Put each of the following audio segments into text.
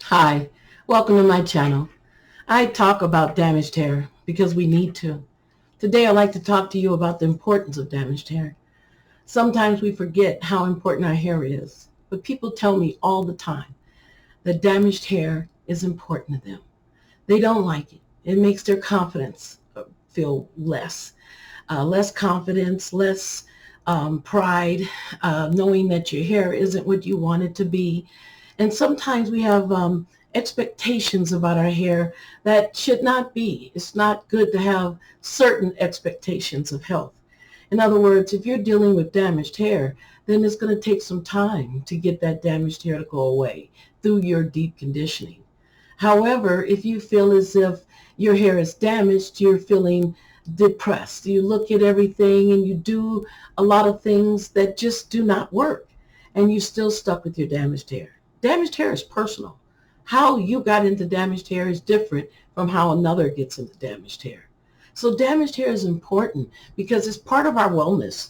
Hi, welcome to my channel. I talk about damaged hair because we need to. Today I'd like to talk to you about the importance of damaged hair. Sometimes we forget how important our hair is, but people tell me all the time that damaged hair is important to them. They don't like it. It makes their confidence feel less confidence, less pride, knowing that your hair isn't what you want it to be. And sometimes we have expectations about our hair that should not be. It's not good to have certain expectations of health. In other words, if you're dealing with damaged hair, then it's going to take some time to get that damaged hair to go away through your deep conditioning. However, if you feel as if your hair is damaged, you're feeling depressed. You look at everything and you do a lot of things that just do not work, and you're still stuck with your damaged hair. Damaged hair is personal. How you got into damaged hair is different from how another gets into damaged hair. So damaged hair is important because it's part of our wellness.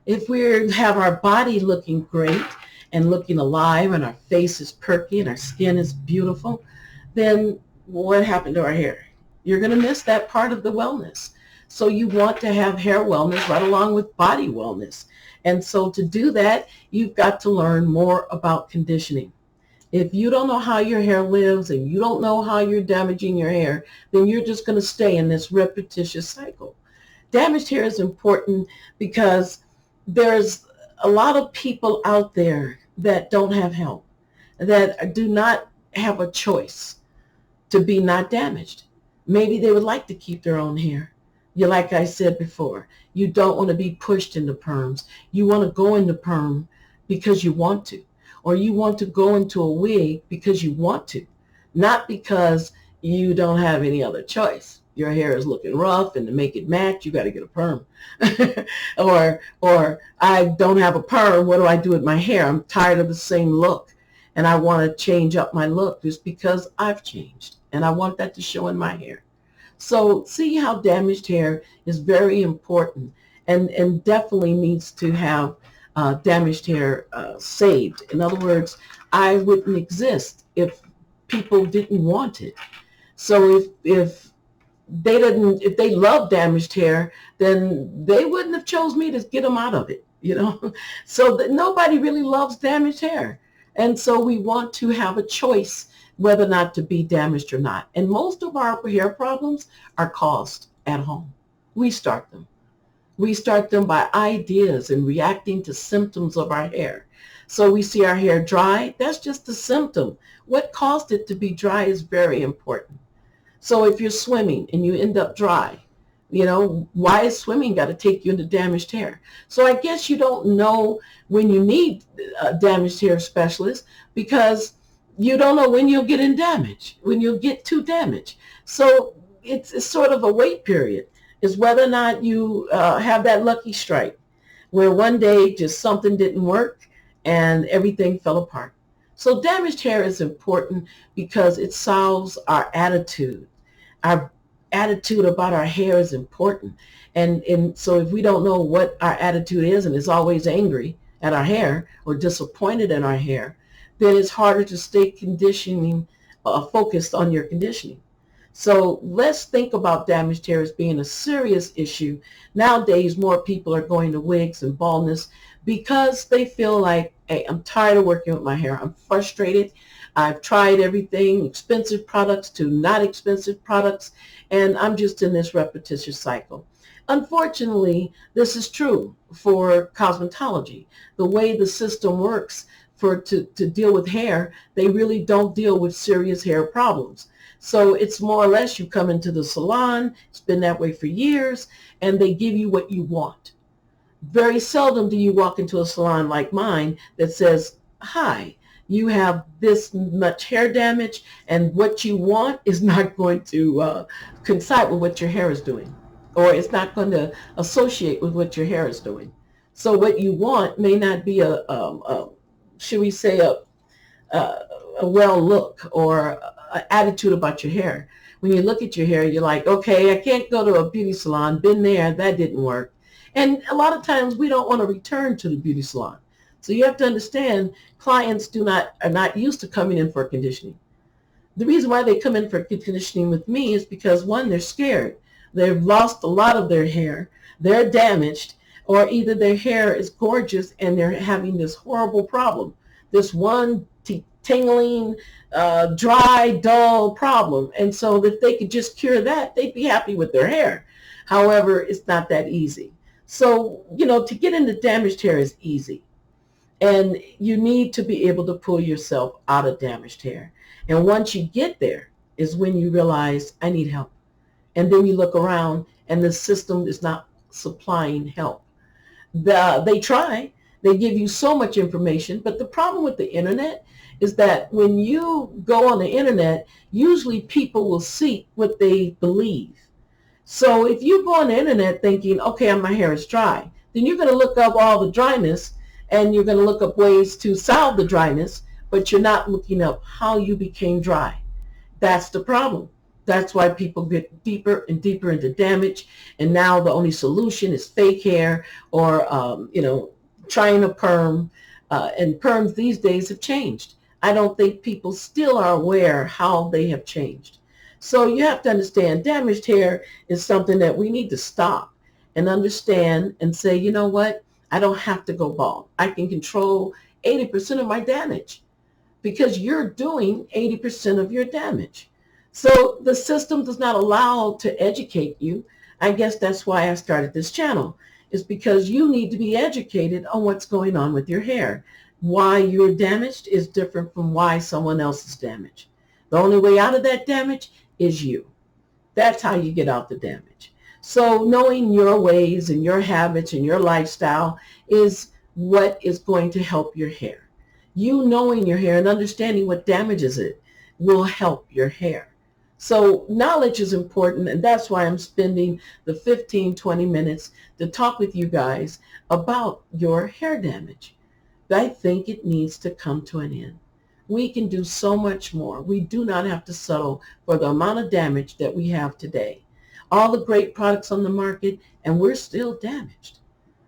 If we have our body looking great and looking alive and our face is perky and our skin is beautiful, then what happened to our hair? You're going to miss that part of the wellness. So you want to have hair wellness right along with body wellness. And so to do that, you've got to learn more about conditioning. If you don't know how your hair lives and you don't know how you're damaging your hair, then you're just going to stay in this repetitious cycle. Damaged hair is important because there's a lot of people out there that don't have help, that do not have a choice to be not damaged. Maybe they would like to keep their own hair. Like I said before, you don't want to be pushed into perms. You want to go into perm because you want to, or you want to go into a wig because you want to, not because you don't have any other choice. Your hair is looking rough, and to make it match, you got to get a perm. or I don't have a perm. What do I do with my hair? I'm tired of the same look, and I want to change up my look just because I've changed, and I want that to show in my hair. So see how damaged hair is very important, and definitely needs to have damaged hair saved. In other words, I wouldn't exist if people didn't want it. So if they love damaged hair, then they wouldn't have chose me to get them out of it. So that nobody really loves damaged hair. And so we want to have a choice whether or not to be damaged or not. And most of our hair problems are caused at home. We start them. We start them by ideas and reacting to symptoms of our hair. So we see our hair dry. That's just a symptom. What caused it to be dry is very important. So if you're swimming and you end up dry, why is swimming got to take you into damaged hair? So I guess you don't know when you need a damaged hair specialist because you don't know when you'll get in damage, when you'll get too damaged. So it's sort of a wait period, is whether or not you have that lucky strike where one day just something didn't work and everything fell apart. So damaged hair is important because it solves our attitude. Our attitude about our hair is important. And so if we don't know what our attitude is and is always angry at our hair or disappointed in our hair, then it's harder to stay focused on your conditioning. So let's think about damaged hair as being a serious issue. Nowadays, more people are going to wigs and baldness because they feel like, hey, I'm tired of working with my hair. I'm frustrated. I've tried everything, expensive products to not expensive products, and I'm just in this repetitious cycle. Unfortunately, this is true for cosmetology. The way the system works to deal with hair, they really don't deal with serious hair problems. So it's more or less you come into the salon, it's been that way for years, and they give you what you want. Very seldom do you walk into a salon like mine that says, hi, you have this much hair damage, and what you want is not going to coincide with what your hair is doing, or it's not going to associate with what your hair is doing. So what you want may not be should we say, a well look or an attitude about your hair. When you look at your hair, you're like, okay, I can't go to a beauty salon. Been there, that didn't work. And a lot of times we don't want to return to the beauty salon. So you have to understand, clients are not used to coming in for conditioning. The reason why they come in for conditioning with me is because, one, they're scared. They've lost a lot of their hair. They're damaged, or either their hair is gorgeous and they're having this horrible problem, this one tingling, dry, dull problem. And so if they could just cure that, they'd be happy with their hair. However, it's not that easy. So, to get into damaged hair is easy. And you need to be able to pull yourself out of damaged hair. And once you get there is when you realize, I need help. And then you look around and the system is not supplying help. They try. They give you so much information. But the problem with the internet is that when you go on the internet, usually people will seek what they believe. So if you go on the internet thinking, okay, my hair is dry, then you're going to look up all the dryness and you're going to look up ways to solve the dryness, but you're not looking up how you became dry. That's the problem. That's why people get deeper and deeper into damage. And now the only solution is fake hair or, trying a perm. And perms these days have changed. I don't think people still are aware how they have changed. So you have to understand damaged hair is something that we need to stop and understand and say, you know what? I don't have to go bald. I can control 80% of my damage because you're doing 80% of your damage. So the system does not allow to educate you. I guess that's why I started this channel, is because you need to be educated on what's going on with your hair. Why you're damaged is different from why someone else is damaged. The only way out of that damage is you. That's how you get out the damage. So knowing your ways and your habits and your lifestyle is what is going to help your hair. You knowing your hair and understanding what damages it will help your hair. So knowledge is important, and that's why I'm spending the 15, 20 minutes to talk with you guys about your hair damage. I think it needs to come to an end. We can do so much more. We do not have to settle for the amount of damage that we have today. All the great products on the market, and we're still damaged.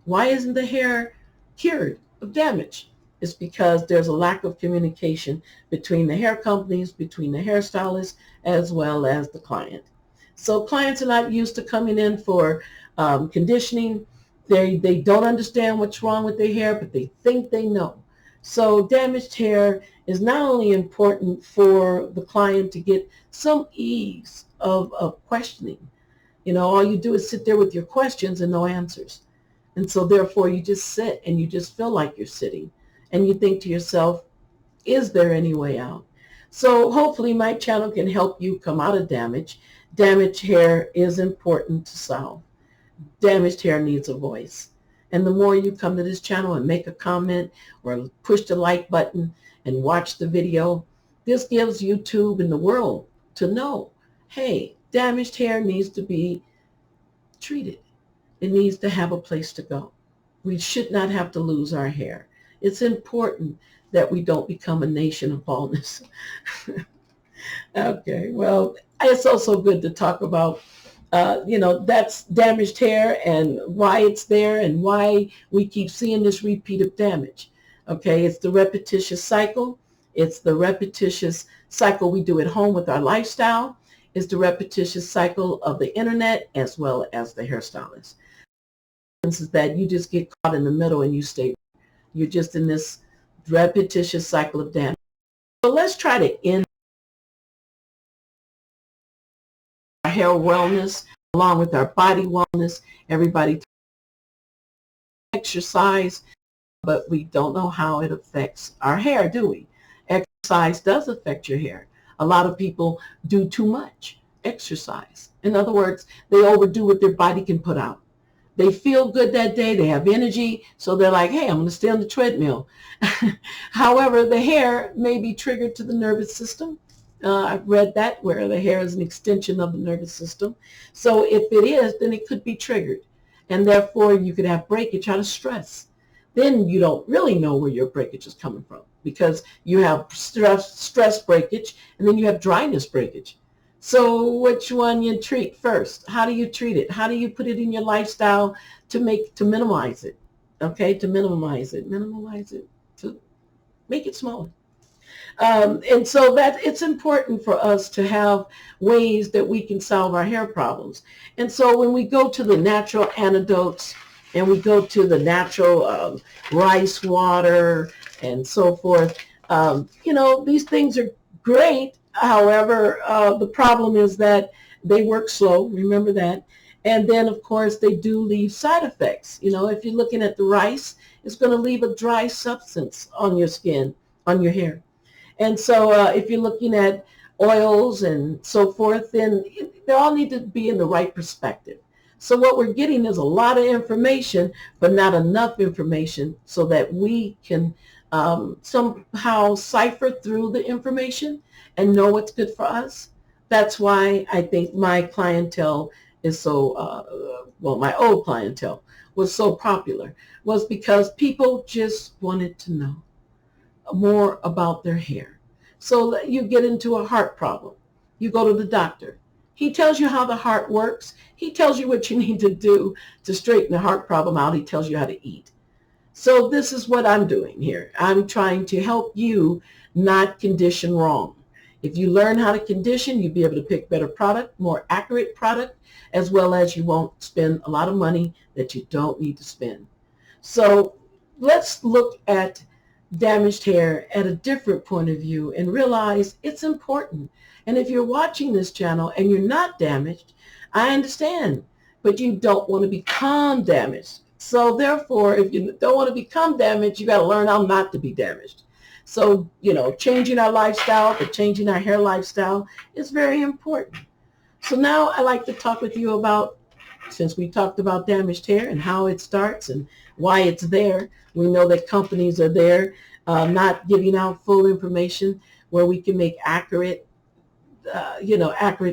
Why isn't the hair cured of damage? It's because there's a lack of communication between the hair companies, between the hairstylists, as well as the client. So clients are not used to coming in for conditioning. They don't understand what's wrong with their hair, but they think they know. So damaged hair is not only important for the client to get some ease of questioning. All you do is sit there with your questions and no answers. And so therefore you just sit and you just feel like you're sitting and you think to yourself, is there any way out? So hopefully my channel can help you come out of damage. Damaged hair is important to solve. Damaged hair needs a voice. And the more you come to this channel and make a comment or push the like button and watch the video, this gives YouTube and the world to know, hey, damaged hair needs to be treated. It needs to have a place to go. We should not have to lose our hair. It's important that we don't become a nation of baldness. Okay, well, it's also good to talk about that's damaged hair and why it's there and why we keep seeing this repeat of damage. Okay, it's the repetitious cycle. It's the repetitious cycle we do at home with our lifestyle. It's the repetitious cycle of the internet as well as the hairstylist. Is that you just get caught in the middle and you stay. You're just in this repetitious cycle of damage. So let's try to end our hair wellness along with our body wellness. Everybody exercise, but we don't know how it affects our hair, do we? Exercise does affect your hair. A lot of people do too much exercise. In other words, they overdo what their body can put out. They feel good that day. They have energy. So they're like, hey, I'm going to stay on the treadmill. However, the hair may be triggered to the nervous system. I've read that where the hair is an extension of the nervous system. So if it is, then it could be triggered. And therefore, you could have breakage out of stress. Then you don't really know where your breakage is coming from because you have stress breakage and then you have dryness breakage. So which one you treat first? How do you treat it? How do you put it in your lifestyle to minimize it? Okay, to minimize it, to make it smaller. And so that it's important for us to have ways that we can solve our hair problems. And so when we go to the natural antidotes and we go to the natural rice water and so forth, these things are great. However, the problem is that they work slow. Remember that. And then, of course, they do leave side effects. If you're looking at the rice, it's going to leave a dry substance on your skin, on your hair. And so if you're looking at oils and so forth, then they all need to be in the right perspective. So what we're getting is a lot of information, but not enough information so that we can somehow cipher through the information and know what's good for us. That's why I think my clientele is so, my old clientele was so popular, was because people just wanted to know more about their hair. So you get into a heart problem. You go to the doctor. He tells you how the heart works. He tells you what you need to do to straighten the heart problem out. He tells you how to eat. So this is what I'm doing here. I'm trying to help you not condition wrong. If you learn how to condition, you'll be able to pick better product, more accurate product, as well as you won't spend a lot of money that you don't need to spend. So let's look at damaged hair at a different point of view and realize it's important. And if you're watching this channel and you're not damaged, I understand, but you don't want to become damaged. So therefore, if you don't want to become damaged, you got to learn how not to be damaged. So, changing our lifestyle, but changing our hair lifestyle is very important. So now I like to talk with you about, since we talked about damaged hair and how it starts and why it's there. We know that companies are there not giving out full information where we can make accurate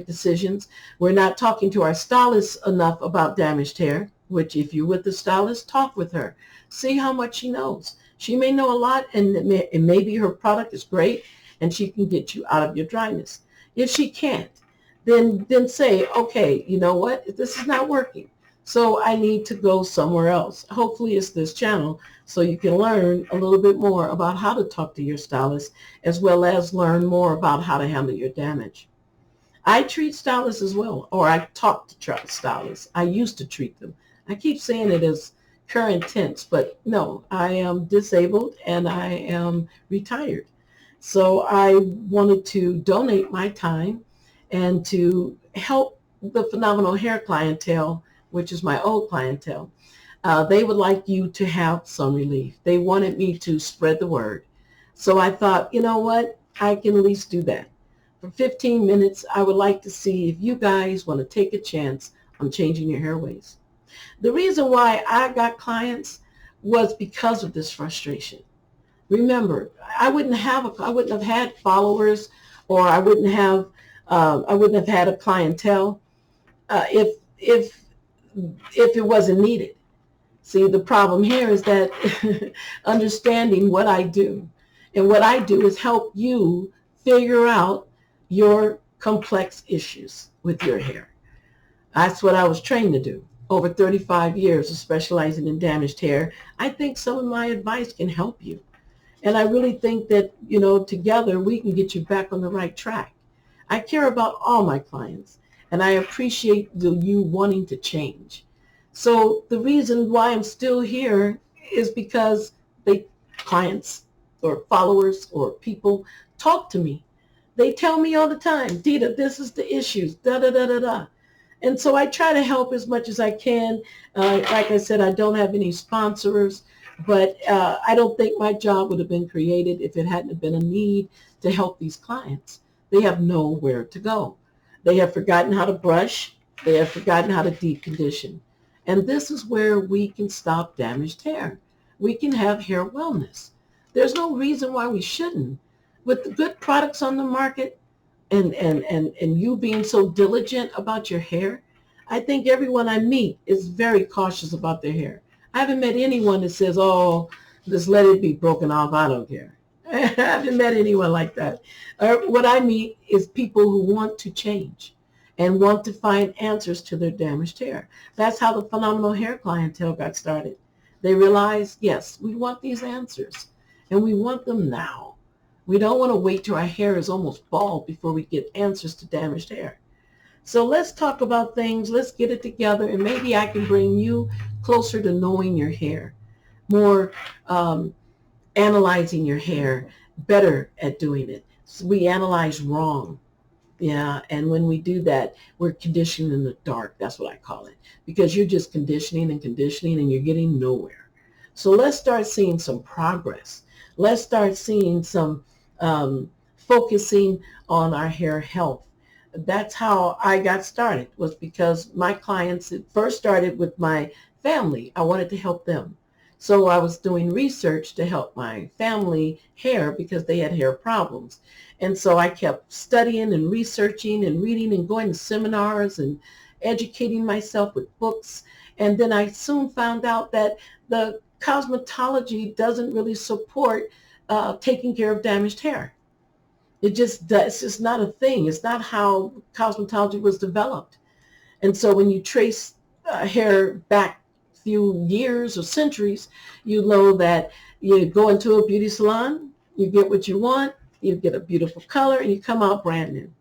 decisions. We're not talking to our stylist enough about damaged hair, which if you're with the stylist, talk with her. See how much she knows. She may know a lot, and maybe her product is great and she can get you out of your dryness. If she can't, then say, okay, you know what? This is not working. So I need to go somewhere else. Hopefully it's this channel so you can learn a little bit more about how to talk to your stylist as well as learn more about how to handle your damage. I treat stylists as well, or I talk to stylists. I used to treat them. I keep saying it as current tense, but no, I am disabled and I am retired. So I wanted to donate my time and to help the phenomenal hair clientele, which is my old clientele. They would like you to have some relief. They wanted me to spread the word. So I thought, you know what? I can at least do that. For 15 minutes, I would like to see if you guys want to take a chance on changing your hairways. The reason why I got clients was because of this frustration. Remember, I wouldn't have had followers, or I wouldn't have had a clientele if it wasn't needed. See, the problem here is that understanding what I do, and what I do is help you figure out your complex issues with your hair. That's what I was trained to do. Over 35 years of specializing in damaged hair, I think some of my advice can help you. And I really think that, together we can get you back on the right track. I care about all my clients, and I appreciate you wanting to change. So the reason why I'm still here is because clients or followers or people talk to me. They tell me all the time, Dita, this is the issues, da da da da da. And so I try to help as much as I can. Like I said, I don't have any sponsors, but I don't think my job would have been created if it hadn't been a need to help these clients. They have nowhere to go. They have forgotten how to brush. They have forgotten how to deep condition. And this is where we can stop damaged hair. We can have hair wellness. There's no reason why we shouldn't. With the good products on the market, and you being so diligent about your hair, I think everyone I meet is very cautious about their hair. I haven't met anyone that says, oh, just let it be broken off, I don't care. I haven't met anyone like that. What I meet is people who want to change and want to find answers to their damaged hair. That's how the phenomenal hair clientele got started. They realized, yes, we want these answers, and we want them now. We don't want to wait till our hair is almost bald before we get answers to damaged hair. So let's talk about things. Let's get it together, and maybe I can bring you closer to knowing your hair, more analyzing your hair, better at doing it. So we analyze wrong. Yeah, and when we do that, we're conditioning in the dark. That's what I call it, because you're just conditioning and conditioning and you're getting nowhere. So let's start seeing some progress. Let's start seeing some focusing on our hair health. That's how I got started, was because my clients, it first started with my family. I wanted to help them. So I was doing research to help my family hair because they had hair problems. And so I kept studying and researching and reading and going to seminars and educating myself with books. And then I soon found out that the cosmetology doesn't really support taking care of damaged hair. It's just not a thing. It's not how cosmetology was developed. And so when you trace hair back a few years or centuries, you know that you go into a beauty salon, you get what you want, you get a beautiful color, and you come out brand new.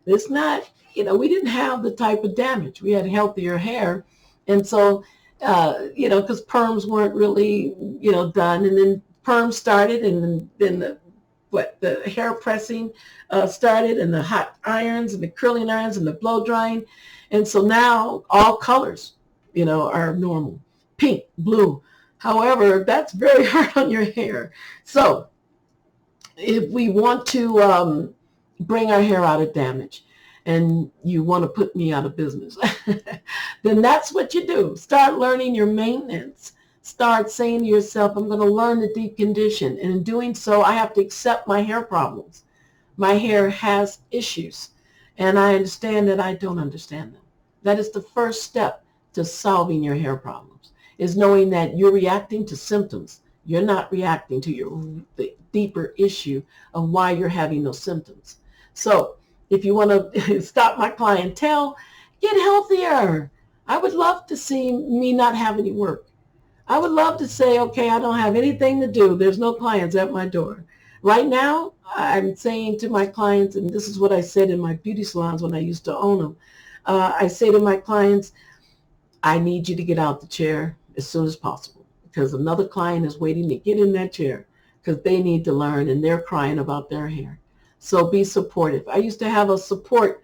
It's not, we didn't have the type of damage. We had healthier hair. And so, because perms weren't really, done. And then perms started, and then the hair pressing started, and the hot irons and the curling irons and the blow drying. And so now all colors, are normal. Pink, blue. However, that's very hard on your hair. So if we want to bring our hair out of damage, and you want to put me out of business, then that's what you do. Start learning your maintenance. Start saying to yourself, I'm going to learn the deep condition. And in doing so, I have to accept my hair problems. My hair has issues, and I understand that I don't understand them. That is the first step to solving your hair problems, is knowing that you're reacting to symptoms. You're not reacting to the deeper issue of why you're having those symptoms. So if you want to stop my clientele, get healthier. I would love to see me not have any work. I would love to say, okay, I don't have anything to do. There's no clients at my door. Right now, I'm saying to my clients, and this is what I said in my beauty salons when I used to own them. I say to my clients, I need you to get out the chair as soon as possible, because another client is waiting to get in that chair because they need to learn, and they're crying about their hair. So be supportive. I used to have a support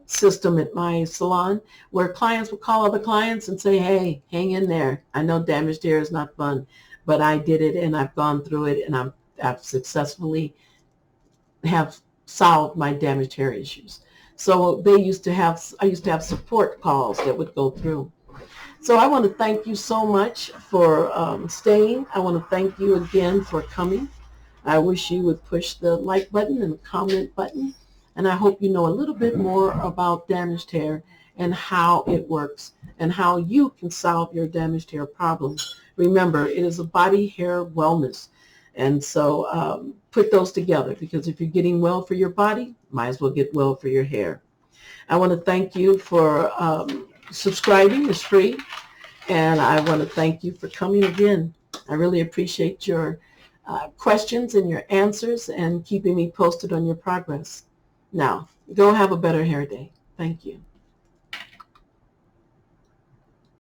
system at my salon where clients would call other clients and say, hey, hang in there. I know damaged hair is not fun, but I did it, and I've gone through it, and I've successfully have solved my damaged hair issues. So I used to have support calls that would go through. So I want to thank you so much for staying. I want to thank you again for coming. I wish you would push the like button and the comment button. And I hope you know a little bit more about damaged hair and how it works and how you can solve your damaged hair problems. Remember, it is a body hair wellness. And so put those together, because if you're getting well for your body, might as well get well for your hair. I want to thank you for subscribing. It's free. And I want to thank you for coming again. I really appreciate your questions and your answers and keeping me posted on your progress. Now, go have a better hair day. Thank you.